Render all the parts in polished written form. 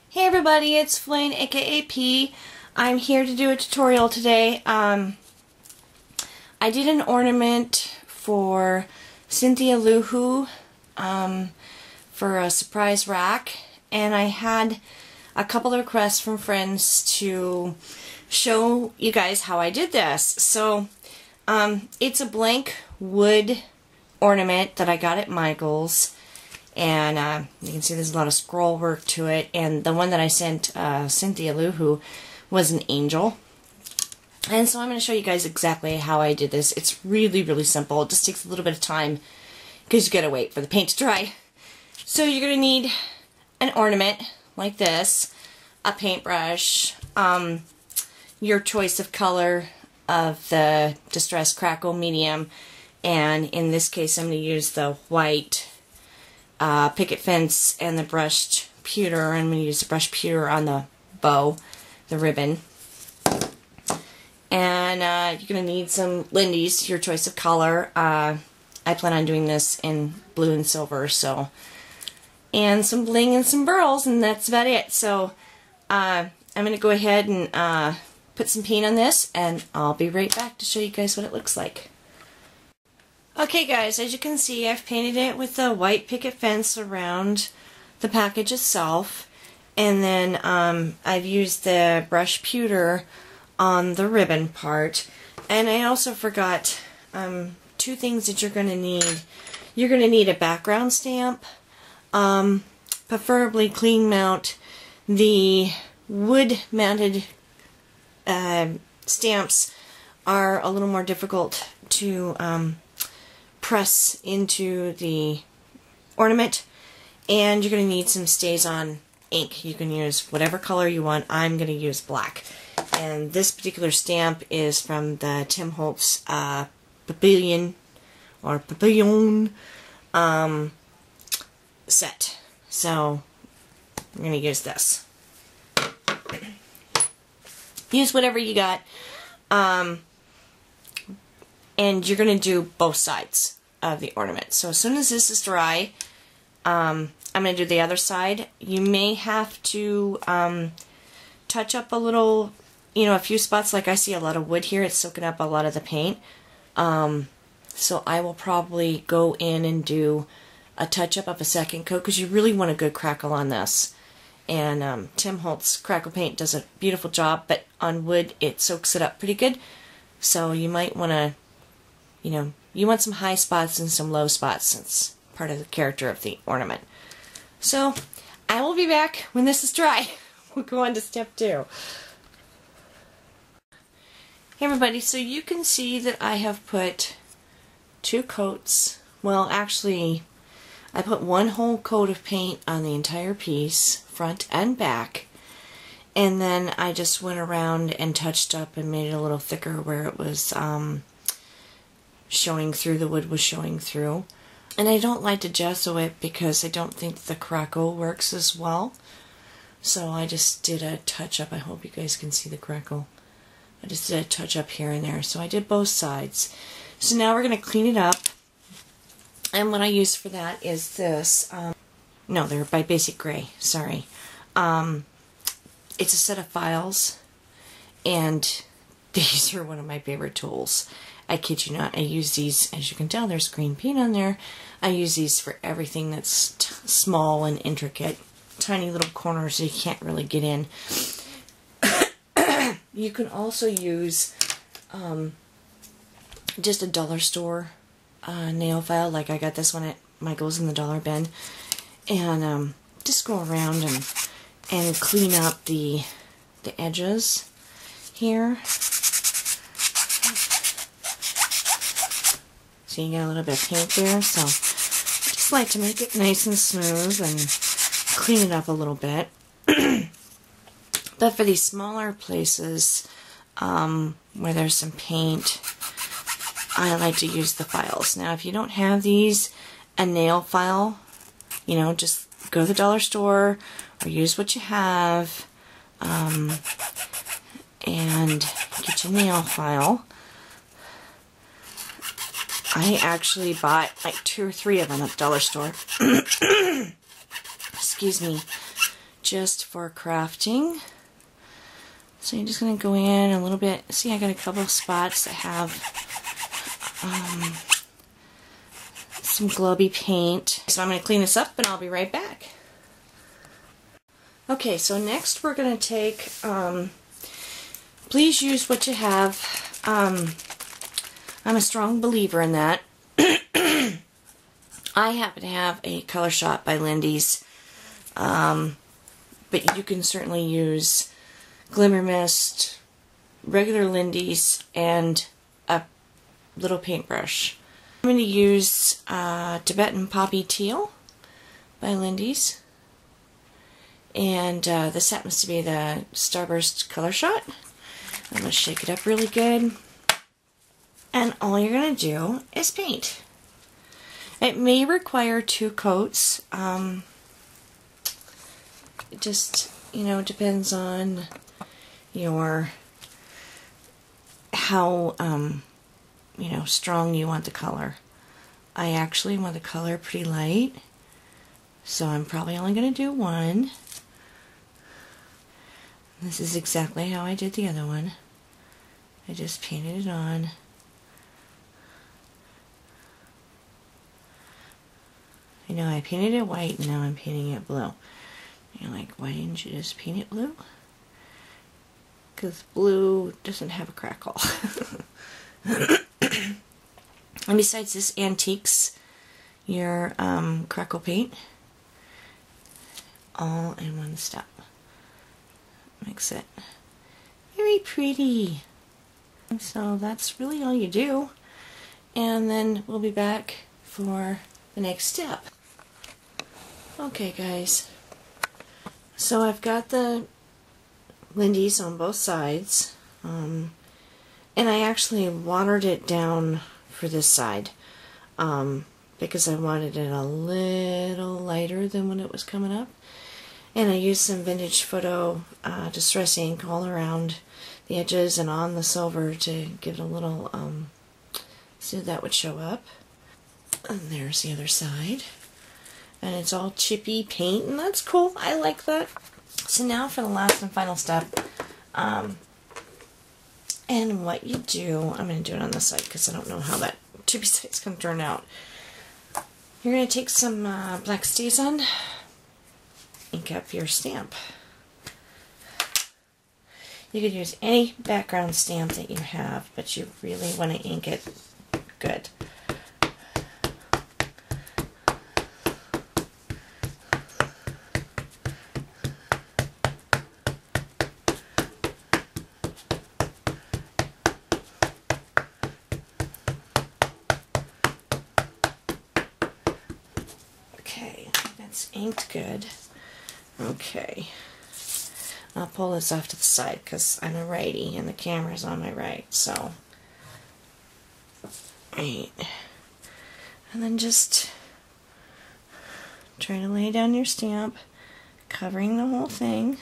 Hey everybody, it's Flane aka P. I'm here to do a tutorial today. I did an ornament for Cynthialoowho for a surprise rack, and I had a couple of requests from friends to show you guys how I did this. So it's a blank wood ornament that I got at Michael's. And you can see there's a lot of scroll work to it. And the one that I sent Cynthialoowho was an angel. And so I'm going to show you guys exactly how I did this. It's really, really simple. It just takes a little bit of time because you got to wait for the paint to dry. So you're going to need an ornament like this, a paintbrush, your choice of color of the Distress Crackle medium, and in this case I'm going to use the white picket fence and the brushed pewter. I'm going to use the brushed pewter on the bow, the ribbon. And you're going to need some Lindy's, your choice of color. I plan on doing this in blue and silver, so. And some bling and some burls, and that's about it. So I'm going to go ahead and put some paint on this, and I'll be right back to show you guys what it looks like. Okay guys, as you can see, I've painted it with the white picket fence around the package itself, and then I've used the brush pewter on the ribbon part. And I also forgot two things that you're going to need. You're going to need a background stamp, preferably clean mount. The wood mounted stamps are a little more difficult to press into the ornament, and you're going to need some StazOn ink. You can use whatever color you want. I'm going to use black, and this particular stamp is from the Tim Holtz Papillon set. So I'm going to use this. Use whatever you got, and you're going to do both sides of the ornament. So as soon as this is dry, I'm going to do the other side. You may have to touch up a little, a few spots. Like I see a lot of wood here, it's soaking up a lot of the paint. So I will probably go in and do a touch up of a second coat, because you really want a good crackle on this. And Tim Holtz crackle paint does a beautiful job, but on wood it soaks it up pretty good. So you might want to, you want some high spots and some low spots. It's part of the character of the ornament. So I will be back when this is dry. We'll go on to step 2. Hey everybody, so you can see that I have put 2 coats. Well, actually, I put 1 whole coat of paint on the entire piece, front and back. And then I just went around and touched up and made it a little thicker where it was showing through, the wood was showing through. And I don't like to gesso it because I don't think the crackle works as well. So I just did a touch up. I hope you guys can see the crackle. I just did a touch up here and there. So I did both sides. So now we're going to clean it up. And what I use for that is this. No, they're by Basic Gray. Sorry. It's a set of files. And these are one of my favorite tools. I kid you not, I use these, as you can tell, there's green paint on there. I use these for everything that's small and intricate. Tiny little corners that you can't really get in. You can also use just a dollar store nail file, like I got this one at Michael's in the dollar bin. And just go around and clean up the edges here. So you got a little bit of paint there, so I just like to make it nice and smooth and clean it up a little bit. But for these smaller places where there's some paint, I like to use the files. Now if you don't have these, a nail file, just go to the dollar store or use what you have and get your nail file. I actually bought like 2 or 3 of them at the dollar store. Excuse me. just for crafting. So you're just going to go in a little bit. See, I got a couple of spots that have some globby paint. So I'm going to clean this up and I'll be right back. Okay, so next we're going to take, please use what you have. I'm a strong believer in that. I happen to have a Color Shot by Lindy's, but you can certainly use Glimmer Mist, regular Lindy's, and a little paintbrush. I'm going to use Tibetan Poppy Teal by Lindy's, and this happens to be the Starburst Color Shot. I'm going to shake it up really good, and all you're going to do is paint. It may require 2 coats. It just, you know, depends on how you know, strong you want the color. I actually want the color pretty light, so I'm probably only going to do 1. This is exactly how I did the other one. I just painted it on. I know I painted it white and now I'm painting it blue. You're like, why didn't you just paint it blue? Because blue doesn't have a crackle. And besides, this antiques your crackle paint all in one step. Makes it very pretty. So that's really all you do. And then we'll be back for the next step. Okay guys, so I've got the Lindy's on both sides, and I actually watered it down for this side because I wanted it a little lighter than when it was coming up, and I used some Vintage Photo Distress ink all around the edges and on the silver to give it a little so that would show up. And there's the other side. And it's all chippy paint, and that's cool. I like that. So now for the last and final step. And what you do, I'm going to do it on this side because I don't know how that chippy side's going to turn out. You're going to take some black StazOn, ink up your stamp. You could use any background stamp that you have, but you really want to ink it good. Okay, that's inked good. Okay, I'll pull this off to the side because I'm a righty and the camera's on my right, so right. And then just try to lay down your stamp, covering the whole thing.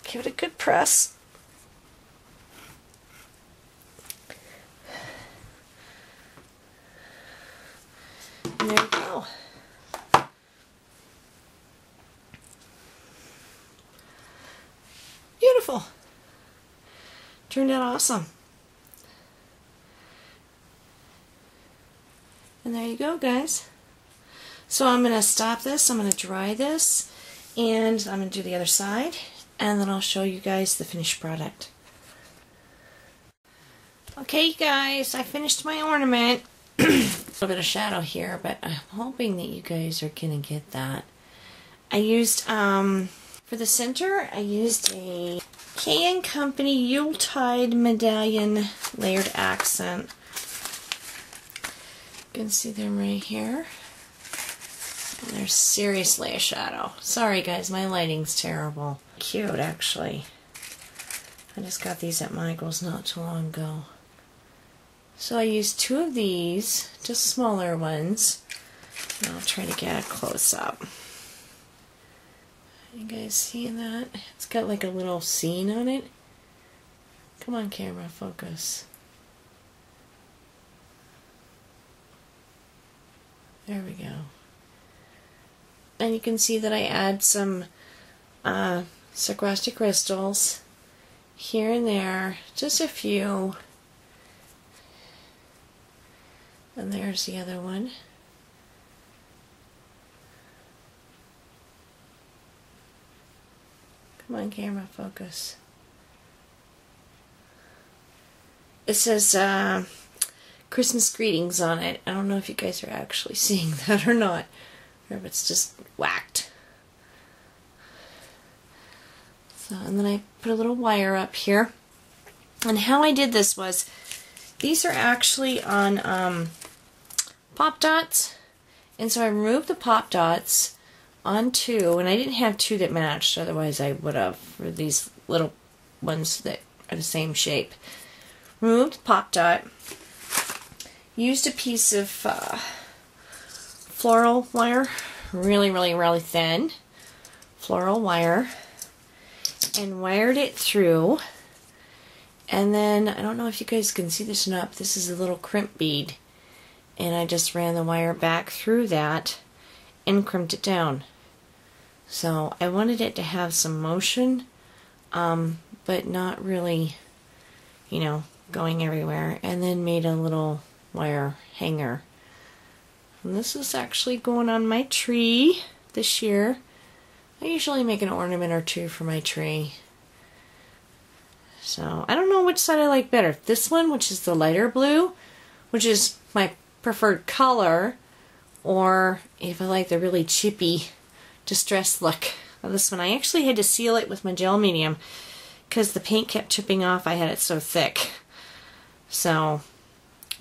Give it a good press. And there you go. Beautiful. Turned out awesome. And there you go, guys. So I'm going to stop this, I'm going to dry this, and I'm going to do the other side, and then I'll show you guys the finished product. Okay guys, I finished my ornament. A little bit of shadow here, but I'm hoping that you guys are going to get that. I used, for the center, I used a K & Company Yuletide Medallion Layered Accent. You can see them right here. And there's seriously a shadow. Sorry guys, my lighting's terrible. Cute, actually. I just got these at Michael's not too long ago. So I used 2 of these, just smaller ones. And I'll try to get a close up. You guys seeing that? It's got like a little scene on it. Come on camera, focus. There we go. And you can see that I add some Swarovski crystals here and there, just a few. And there's the other one. Come on, camera, focus. It says Christmas greetings on it. I don't know if you guys are actually seeing that or not, or if it's just whacked. So, and then I put a little wire up here. And how I did this was, these are actually on pop dots, and so I removed the pop dots on two, and I didn't have two that matched, otherwise I would have, for these little ones that are the same shape. Removed the pop dot, used a piece of floral wire, really thin floral wire, and wired it through. And then, I don't know if you guys can see this or not, but this is a little crimp bead. And I just ran the wire back through that and crimped it down. So I wanted it to have some motion, but not really, you know, going everywhere. And then made a little wire hanger. And this is actually going on my tree this year. I usually make an ornament or two for my tree. So, I don't know which side I like better. This one, which is the lighter blue, which is my preferred color, or if I like the really chippy, distressed look of this one. I actually had to seal it with my gel medium because the paint kept chipping off. I had it so thick. So,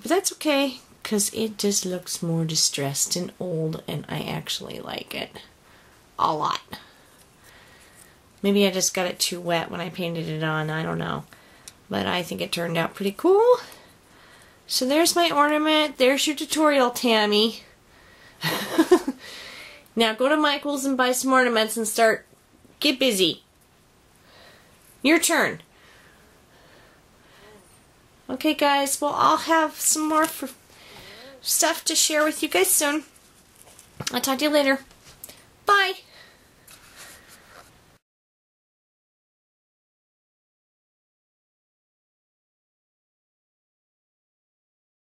but that's okay because it just looks more distressed and old, and I actually like it a lot. Maybe I just got it too wet when I painted it on, I don't know. But I think it turned out pretty cool. So there's my ornament. There's your tutorial, Tammy. Now go to Michael's and buy some ornaments and get busy. Your turn. Okay guys, well I'll have some more stuff to share with you guys soon. I'll talk to you later. Bye.